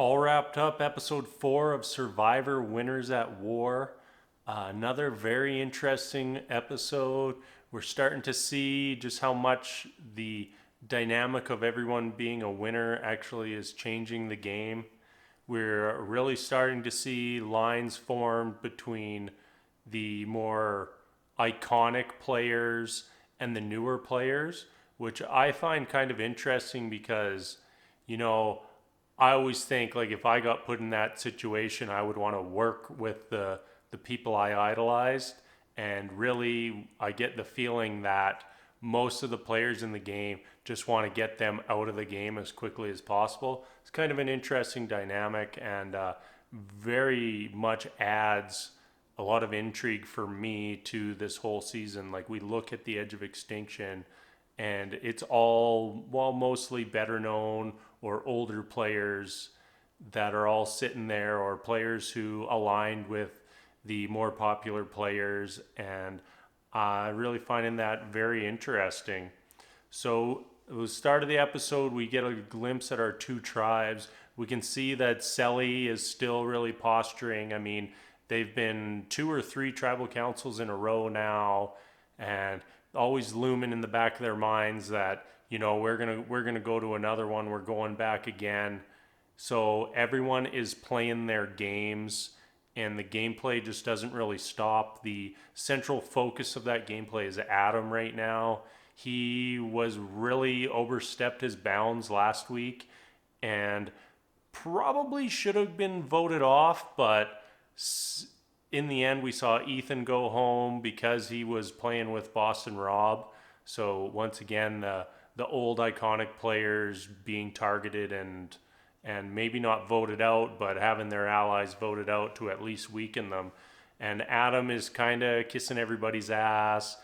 All wrapped up, episode 4 of Survivor Winners at War. Another very interesting episode. We're starting to see just how much the dynamic of everyone being a winner actually is changing the game. We're really starting to see lines formed between the more iconic players and the newer players, which I find kind of interesting because, you know, I always think like if I got put in that situation, I would want to work with the people I idolized. And really, I get the feeling that most of the players in the game just want to get them out of the game as quickly as possible. It's kind of an interesting dynamic and very much adds a lot of intrigue for me to this whole season. Like we look at the Edge of Extinction and it's all, well, mostly better known or older players that are all sitting there, or players who aligned with the more popular players, and really finding that very interesting. So at the start of the episode, we get a glimpse at our two tribes. We can see that Sele is still really posturing. I mean, they've been 2 or 3 tribal councils in a row now, and always looming in the back of their minds that, you know, we're gonna go to another one. We're going back again. So everyone is playing their games, and the gameplay just doesn't really stop. The central focus of that gameplay is Adam right now. He was really overstepped his bounds last week and probably should have been voted off, but in the end we saw Ethan go home because he was playing with Boston Rob. So once again, the old iconic players being targeted and maybe not voted out, but having their allies voted out to at least weaken them. And Adam is kind of kissing everybody's ass,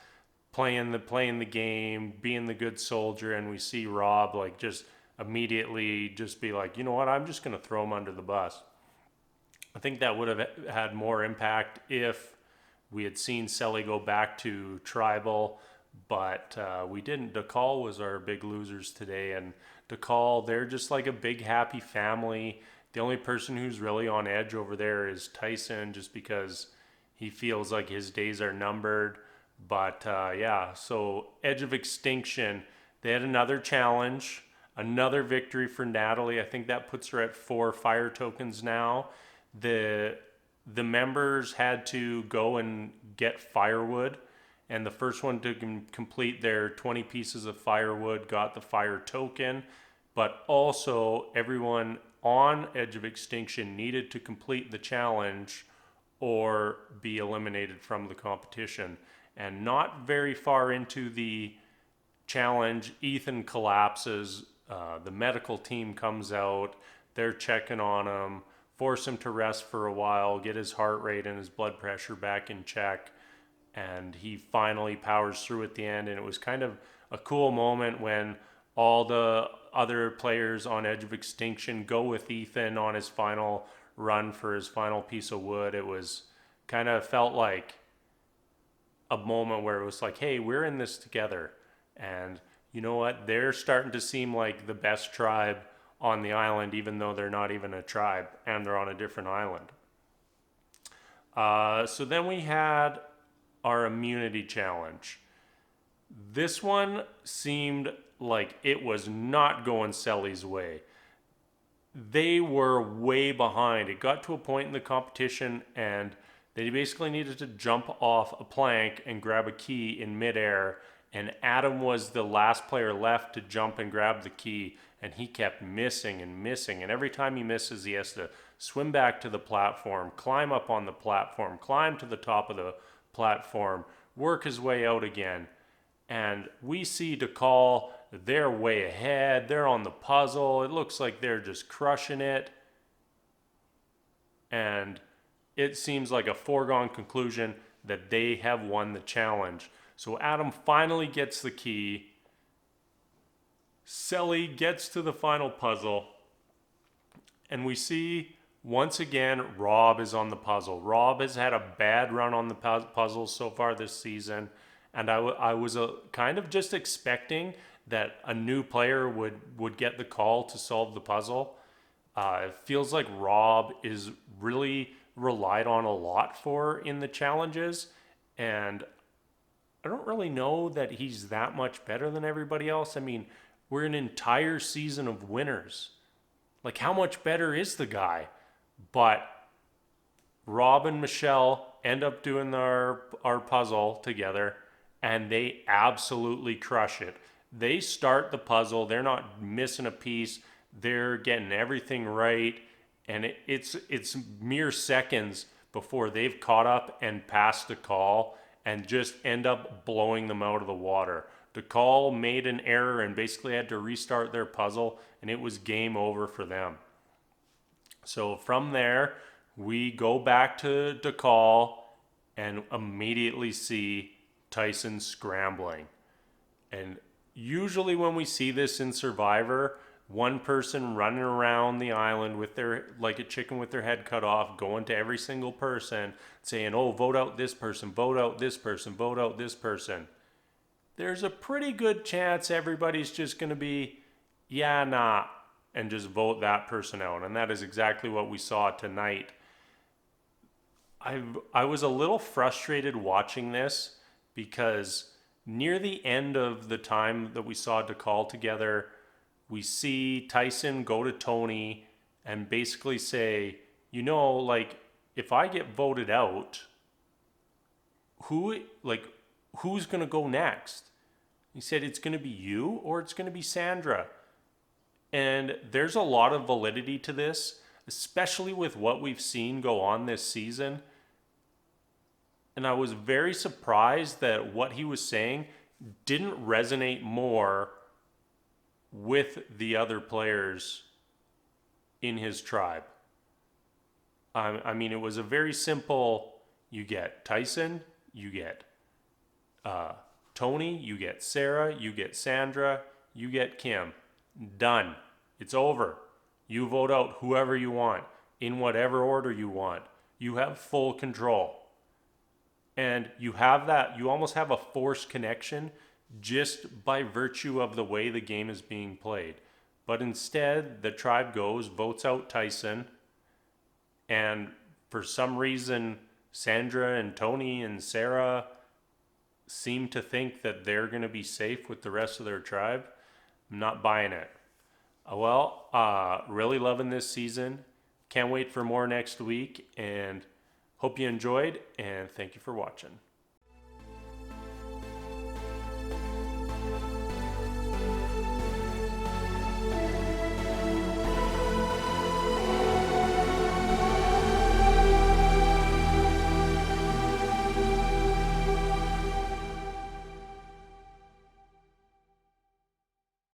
playing the game, being the good soldier, and we see Rob like just immediately just be like, you know what, I'm just going to throw him under the bus. I think that would have had more impact if we had seen Sele go back to tribal, but we didn't. Dakal was our big losers today, and Dakal, they're just like a big happy family. The only person who's really on edge over there is Tyson, just because he feels like his days are numbered. But yeah, so Edge of Extinction, they had another challenge, another victory for Natalie. I think that puts her at 4 fire tokens now. The members had to go and get firewood, and the first one to complete their 20 pieces of firewood got the fire token, but also everyone on Edge of Extinction needed to complete the challenge or be eliminated from the competition. And not very far into the challenge, Ethan collapses. The medical team comes out. They're checking on him, force him to rest for a while, get his heart rate and his blood pressure back in check. And he finally powers through at the end. And it was kind of a cool moment when all the other players on Edge of Extinction go with Ethan on his final run for his final piece of wood. It was kind of felt like a moment where it was like, hey, we're in this together. And you know what? They're starting to seem like the best tribe on the island, even though they're not even a tribe and they're on a different island. So then we had our immunity challenge. This one seemed like it was not going Sele's way. They were way behind. It got to a point in the competition and they basically needed to jump off a plank and grab a key in midair. And Adam was the last player left to jump and grab the key. And he kept missing and missing. And every time he misses, he has to swim back to the platform, climb up on the platform, climb to the top of the platform, work his way out again. And we see Dakal, they're way ahead. They're on the puzzle. It looks like they're just crushing it. And it seems like a foregone conclusion that they have won the challenge. So Adam finally gets the key. Sele gets to the final puzzle. And we see, once again, Rob is on the puzzle. Rob has had a bad run on the puzzles so far this season. And I was kind of just expecting that a new player would get the call to solve the puzzle. It feels like Rob is really relied on a lot for in the challenges, and I don't really know that he's that much better than everybody else. I mean, we're an entire season of winners. Like, how much better is the guy? But Rob and Michelle end up doing our puzzle together, and they absolutely crush it. They start the puzzle, they're not missing a piece, they're getting everything right, and it's mere seconds before they've caught up and passed the call and just end up blowing them out of the water. Dakal made an error and basically had to restart their puzzle, and it was game over for them. So from there, we go back to Dakal and immediately see Tyson scrambling. And usually when we see this in Survivor, one person running around the island with their, like a chicken with their head cut off, going to every single person saying, oh, vote out this person, vote out this person, vote out this person. There's a pretty good chance everybody's just going to be, yeah, nah, and just vote that person out. And that is exactly what we saw tonight. I was a little frustrated watching this because near the end of the time that we saw Dakal together, we see Tyson go to Tony and basically say, you know, like, if I get voted out, who like who's going to go next? He said it's going to be you or it's going to be Sandra. And there's a lot of validity to this, especially with what we've seen go on this season. And I was very surprised that what he was saying didn't resonate more with the other players in his tribe. I mean, it was a very simple, you get Tyson, you get Tony, you get Sarah, you get Sandra, you get Kim. Done. It's over. You vote out whoever you want, in whatever order you want. You have full control. And you have that, you almost have a forced connection just by virtue of the way the game is being played. But instead, the tribe goes, votes out Tyson, and for some reason, Sandra and Tony and Sarah seem to think that they're going to be safe with the rest of their tribe. I'm not buying it. Really loving this season. Can't wait for more next week, and hope you enjoyed, and thank you for watching.